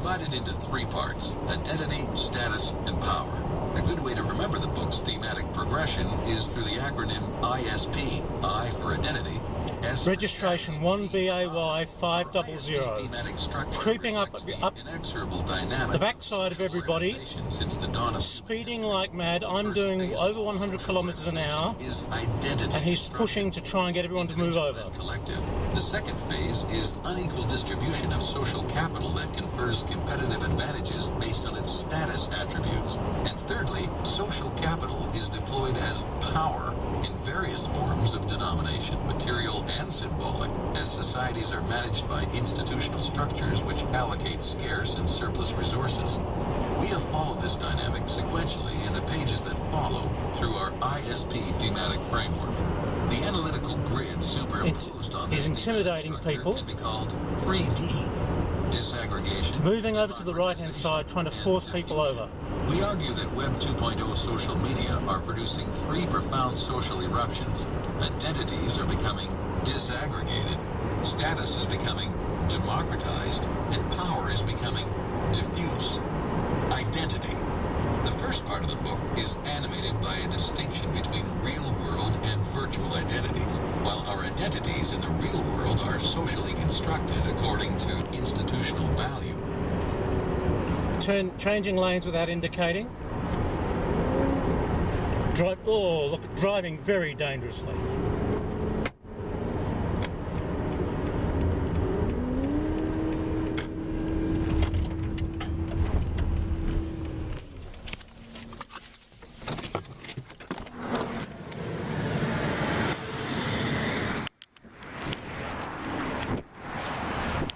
divided into three parts: identity, status, and power. A good way to remember the book's thematic progression is through the acronym ISP. I for identity, S registration 1BAY500, creeping up the backside of everybody, speeding like mad. I'm doing over 100 kilometers an hour, and he's pushing to try and get everyone to move over. The second phase is unequal distribution of social capital that confers competitive advantages based on its status attributes. And thirdly, social capital is deployed as power in various forms of denomination, material and symbolic, as societies are managed by institutional structures which allocate scarce and surplus resources. We have followed this dynamic sequentially in the pages that follow through our ISP thematic framework. The analytical grid superimposed on this intimidating people can be called 3D. Disaggregation, moving over to the right-hand side, trying to force people over. We argue that Web 2.0 social media are producing three profound social eruptions. Identities are becoming disaggregated, status is becoming democratized, and power is becoming diffuse. Identity. The first part of the book is animated by a distinction between real-world and virtual identities, while our identities in the real world are socially constructed according to institutional value. Changing lanes without indicating. Driving very dangerously.